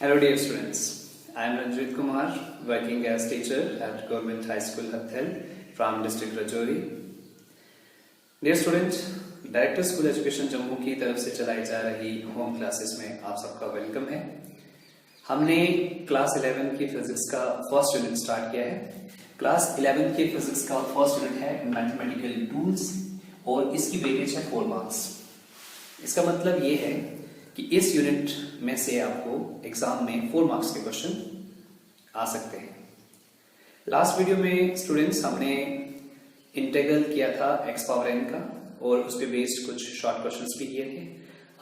Hello dear students, I am Ranjit Kumar working as teacher at Government High School Hathel from district Rajouri. Dear student, director school education Jammu की तरफ से चलाई जा रही home classes में आप सबका वेलकम है। हमने क्लास 11 की फिजिक्स का फर्स्ट यूनिट स्टार्ट किया है। क्लास 11 की फिजिक्स का फर्स्ट यूनिट है मैथमेटिकल टूल्स और इसकी वेटेज है 4 मार्क्स। इसका मतलब ये है कि इस यूनिट में से आपको एग्जाम में 4 मार्क्स के क्वेश्चन आ सकते हैं। लास्ट वीडियो में स्टूडेंट्स हमने इंटीग्रल किया था x पावर n का और उस पे बेस्ड कुछ शॉर्ट क्वेश्चंस भी किए थे।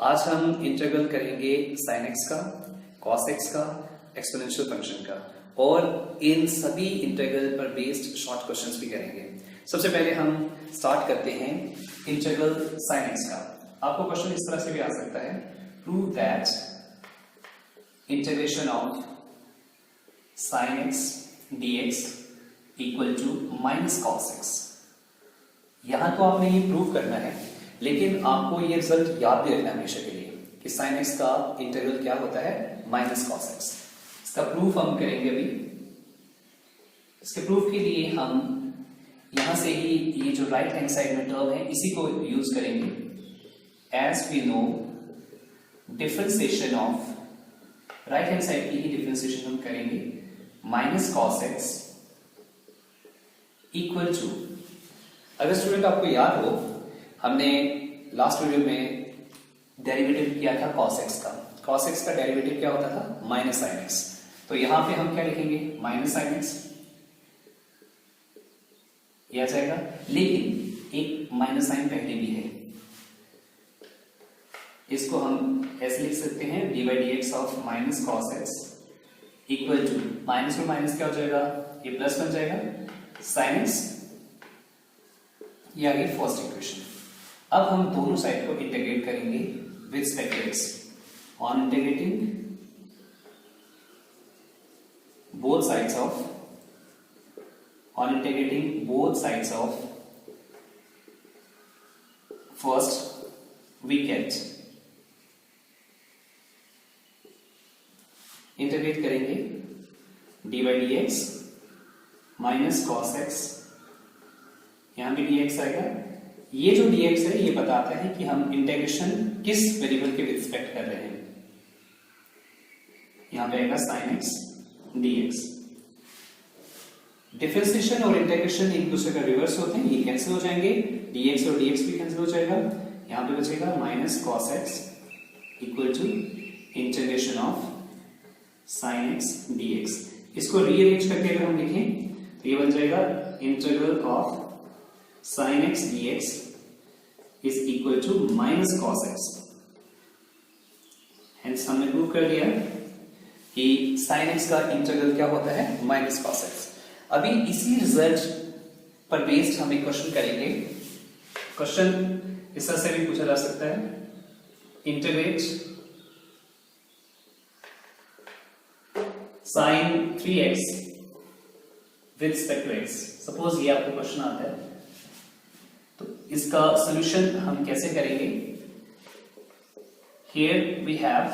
आज हम इंटीग्रल करेंगे sin x का, cos x का, एक्सपोनेंशियल फंक्शन का और इन सभी इंटीग्रल पर बेस्ड शॉर्ट क्वेश्चंस भी करेंगे। सबसे पहले हम स्टार्ट करते हैं इंटीग्रल sin x का। आपको क्वेश्चन इस तरह से भी आ सकता है, prove that integration of sin x dx equal to minus cos x। यहां तो आपने ये प्रूव करना है, लेकिन आपको ये रिजल्ट याद भी रखना है हमेशा के लिए कि sin x का इंटीग्रल क्या होता है, माइनस cos x। इसका प्रूफ हम करेंगे अभी। इसके प्रूफ के लिए हम यहां से ही ये जो राइट हैंड साइड में टर्म है इसी को यूज करेंगे। As we know differentiation of right hand side की ही डिफरेंशिएशन हम करेंगे, minus cos x equal to, अगर स्टूडेंट आपको याद हो हमने लास्ट वीडियो में डेरिवेटिव किया था cos x का। cos x का डेरिवेटिव क्या होता था, माइनस sin x। तो यहां पे हम क्या लिखेंगे, माइनस sin x ये आ जाएगा, लेकिन एक माइनस साइन पहले भी है, इसको हम ऐसे लिख सकते हैं dy dx of minus cos x equal to, minus में माइनस क्या हो जाएगा, ये प्लस बन जाएगा, sin x, ये आ गई फर्स्ट इक्वेशन। अब हम दोनों साइड को इंटीग्रेट करेंगे with respect to x। On integrating both sides of, on integrating both sides of first we get, integrate करेंगे dy dx minus cos x, यहां भी dx आएगा। ये जो dx है ये बताता है कि हम इंटीग्रेशन किस वेरिएबल के रिस्पेक्ट कर रहे हैं। यहां पे आएगा sin x dx। डिफरेंशिएशन और इंटीग्रेशन एक दूसरे का रिवर्स होते हैं, ये कैंसिल हो जाएंगे, dx और dx भी कैंसिल हो जाएगा। यहां पे बचेगा minus cos x equal to integration of sin x dx। इसको रीअरेंज करके अगर हम लिखें तो ये बन जाएगा integral of sin x dx is equal to minus cos x। Hence हमने प्रूव कर दिया कि sin x का इंटीग्रल क्या होता है, माइनस cos x। अभी इसी रिजल्ट पर बेस्ड हम एक क्वेश्चन करेंगे। क्वेश्चन इस तरह से भी पूछा जा सकता है, integrate sin 3x with respect to x। Suppose ये आपको क्वेश्चन आता है, तो इसका सॉल्यूशन हम कैसे करेंगे। हियर वी हैव,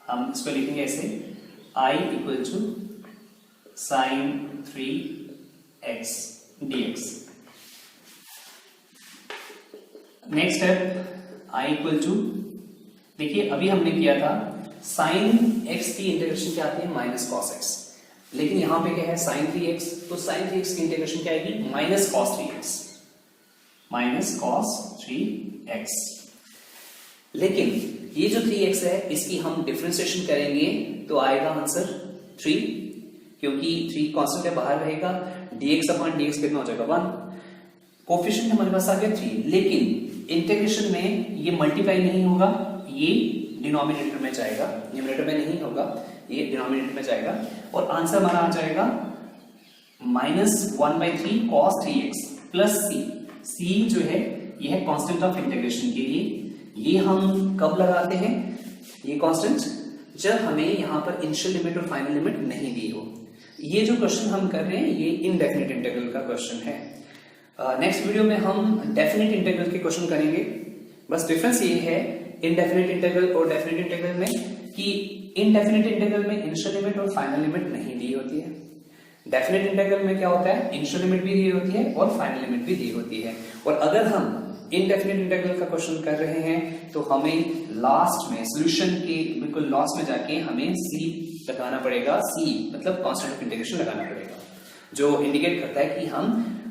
हम इसको लिखेंगे ऐसे, I equal to sin 3x dx। Next step I equal to, देखिए अभी हमने किया था sin x की इंटीग्रेशन क्या आती है, माइनस cos x, लेकिन यहां पे क्या है sin 3x, तो sin 3x की इंटीग्रेशन क्या आएगी, minus cos 3x, minus cos 3x। लेकिन ये जो 3x है इसकी हम डिफरेंशिएशन करेंगे तो आएगा आंसर 3, क्योंकि 3 कांस्टेंट है, बाहर रहेगा, dx अपॉन dx कितना हो जाएगा 1। कोफिशिएंट हमारे पास आ गया 3, लेकिन इंटीग्रेशन में ये मल्टीप्लाई नहीं होगा, ये डिनोमिनेटर में जाएगा, न्यूमरेटर में नहीं होगा, ये डिनोमिनेटर में जाएगा और आंसर हमारा आ जाएगा minus 1/3 cos 3x plus c जो है ये है कांस्टेंट ऑफ इंटीग्रेशन के लिए। ये हम कब लगाते हैं, ये कांस्टेंट जब हमें यहां पर इनिशियल लिमिट और फाइनल लिमिट नहीं दी हो। ये जो क्वेश्चन हम कर रहे हैं ये इनडेफिनिट इंटीग्रल का क्वेश्चन है। नेक्स्ट वीडियो में हम डेफिनिट इंटीग्रल के क्वेश्चन करेंगे। बस डिफरेंस ये है इनडेफिनेट इंटीग्रल और डेफिनेट इंटीग्रल में कि इनडेफिनेट इंटीग्रल में इनिशियल लिमिट और फाइनल लिमिट नहीं दी होती है। डेफिनेट इंटीग्रल में क्या होता है, इनिशियल लिमिट भी दी होती है और फाइनल लिमिट भी दी होती है। और अगर हम इनडेफिनेट इंटीग्रल का क्वेश्चन कर रहे हैं तो हमें लास्ट में सॉल्यूशन के बिल्कुल लास्ट में जाके हमें सी लगाना पड़ेगा। सी मतलब कांस्टेंट ऑफ इंटीग्रेशन लगाना पड़ेगा, जो इंडिकेट करता है कि हम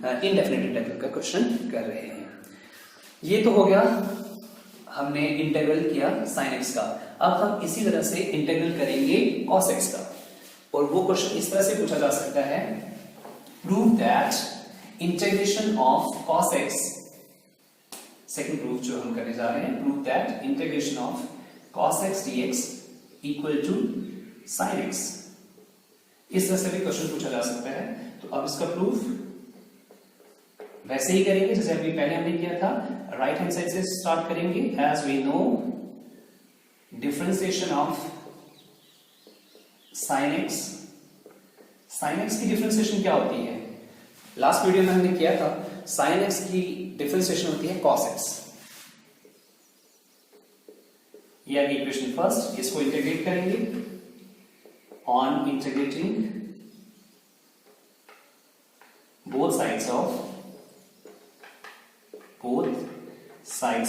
इनडेफिनेट इंटीग्रल का क्वेश्चन कर रहे हैं। ये तो हो गया, हमने इंटीग्रल किया sin x का। अब हम इसी तरह से इंटीग्रल करेंगे cos x का, और वो क्वेश्चन इस तरह से पूछा जा सकता है, prove that integration of cos x, second proof जो हम करने जा रहे हैं, prove that integration of cos x dx equal to sin x। इस तरह से भी क्वेश्चन पूछा जा सकता है। तो अब इसका प्रूफ वैसे ही करेंगे जैसे अभी पहले हमने किया था, राइट हैंड साइड से स्टार्ट करेंगे। As we know differentiation of sin x, sin x की डिफरेंशिएशन क्या होती है, लास्ट वीडियो में हमने किया था, sin x की डिफरेंशिएशन होती है cos x। यह इक्वेशन फर्स्ट, इसको इंटीग्रेट करेंगे। On integrating both sides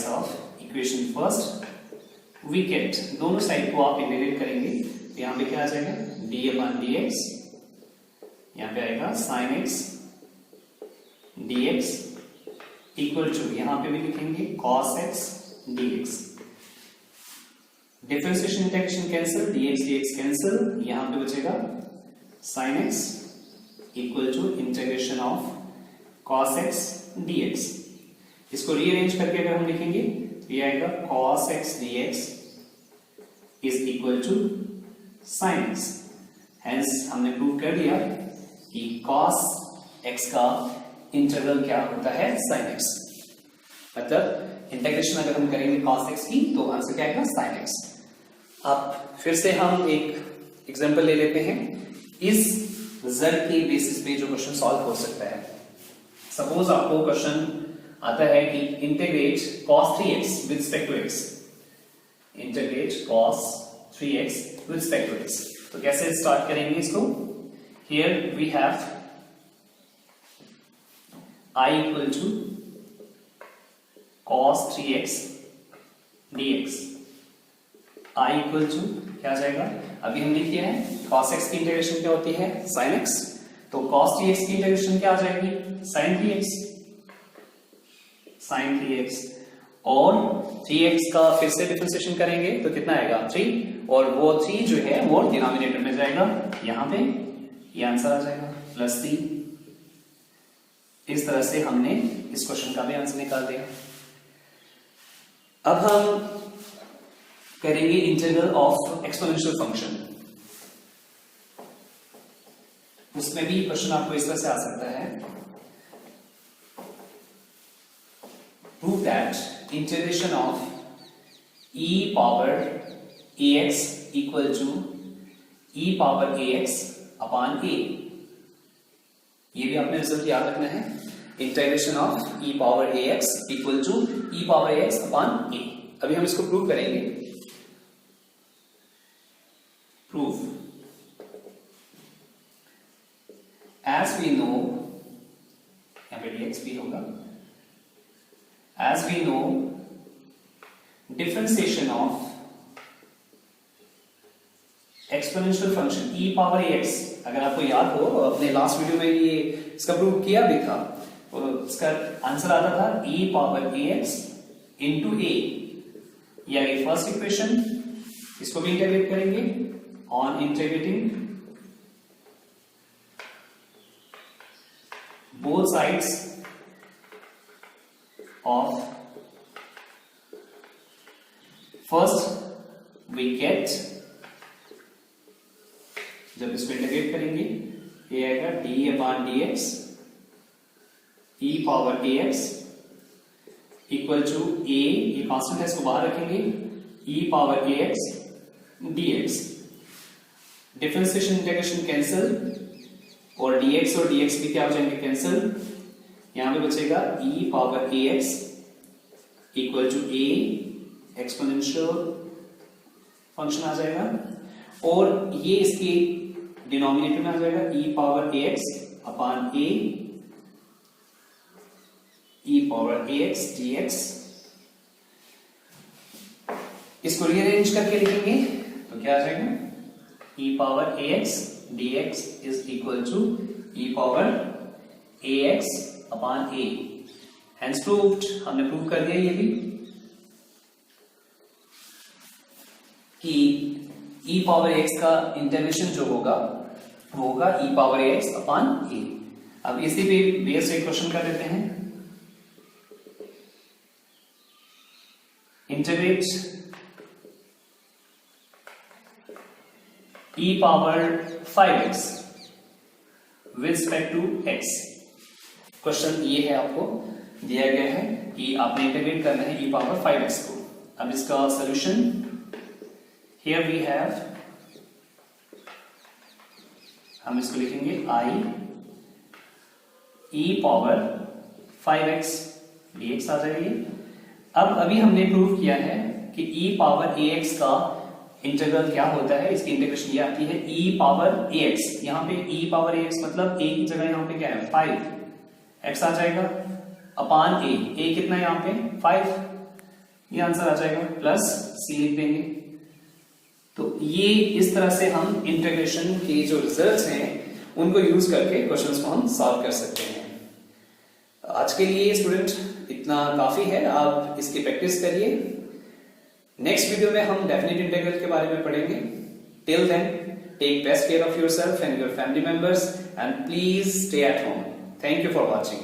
of equation first, we get, दोनों साइड को आप इंटीग्रेट करेंगे तो यहां पे क्या आ जाएगा, d/dx, यहां पे आएगा sin x dx equal to, यहां पे भी लिखेंगे cos x dx। Differentiation integration cancel, dx cancel, यहां पे बचेगा sin x equal to integration of cos x dx। इसको रीअरेंज करके अगर हम लिखेंगे तो ये आएगा cos x dx is equal to sin x। Hence हमने प्रूव कर दिया कि cos x का इंटीग्रल क्या होता है, sin x। मतलब इंटीग्रेशन अगर हम करेंगे cos x की तो आंसर क्या आएगा, sin x। अब फिर से हम एक एग्जांपल ले लेते हैं, इस z के बेसिस पे जो क्वेश्चन सॉल्व हो सकता है। सपोज आपको क्वेश्चन आता है कि integrate cos 3x with respect to x, integrate cos 3x with respect to x। तो कैसे स्टार्ट करेंगे इसको, here we have I equal to cos 3x dx। I equal to क्या आ जाएगा, अभी हमने किया है cos x की इंटीग्रेशन क्या होती है, sin x, तो cos 3x की इंटीग्रेशन क्या आ जाएगी, sin 3x, sin 3x, और 3x का फिर से डिफरेंशिएशन करेंगे तो कितना आएगा, 3, और वो 3 जो है वो डिनोमिनेटर में जाएगा, यहां पे ये आंसर आ जाएगा +3। इस तरह से हमने इस क्वेश्चन का भी आंसर निकाल दिया। अब हम करेंगे इंटीग्रल ऑफ एक्सपोनेंशियल फंक्शन। उसमें भी क्वेश्चन आपको इस तरह से आ सकता है, prove that integration of e power ax equal to e power ax upon a। ये भी आपने रिजल्ट याद रखना है, integration of e power ax equal to e power ax upon a। अभी हम इसको प्रूव करेंगे। प्रूव, as we know, यहां पे dx भी होगा, as we know differentiation of exponential function e power ax, अगर आपको याद हो अपने लास्ट वीडियो में ये इसका प्रूव किया भी था, तो इसका आंसर आता था e power ax into a। ये आगे फर्स्ट इक्वेशन, इसको भी इंटीग्रेट करेंगे। On integrating both sides of first we get, जब इसको इंटीग्रेट करेंगे ये आएगा d/dx e power ax equal to a, ये कांस्टेंट है इसको बाहर रखेंगे, e power ax dx। Differentiation integration cancel, और dx और dx भी क्या हो जाएंगे, कैंसिल। यहां पे बचेगा e power ax equal to a exponential function आ जाएगा, और ये इसके डिनोमिनेटर में आ जाएगा e power ax upon a e power ax dx। इसको रीअरेंज करके लिखेंगे तो क्या आ जाएगा, e power ax dx is equal to e power ax upon a। Hence proved, हमने प्रूव कर दिया ये भी कि e पावर x का इंटीग्रेशन जो होगा वो होगा e power ax upon a। अब इसी पे बेस एक क्वेश्चन कर देते हैं, integrate e power 5x with respect to x। Question ये है, आपको दिया गया है कि आपने इंटीग्रेट करना है e पावर 5x को। अब इसका सॉल्यूशन, हियर वी हैव, हम इसको लिखेंगे i e power 5x dx आ जाएगी। अब अभी हमने प्रूव किया है कि e पावर ax का इंटीग्रल क्या होता है, इसकी इंटीग्रेशन ये आती है e पावर ax। यहाँ पे e पावर ax मतलब a की जगह यहाँ पे क्या है 5x आ जाएगा अपॉन a कितना है यहाँ पे 5, ये आंसर आ जाएगा, प्लस c लिख देंगे। तो ये इस तरह से हम इंटीग्रेशन के जो रिजल्ट्स हैं उनको यूज करके क्वेश्चंस को हम सॉल्व कर सकते हैं। आज के लिए स्टूडेंट इतना काफी है, आप इसकी प्रैक्टिस करिए। नेक्स्ट वीडियो में हम डेफिनेट इंटीग्रल के बारे में पढ़ेंगे। Till then, take best care of yourself and your family members and please stay at home. Thank you for watching.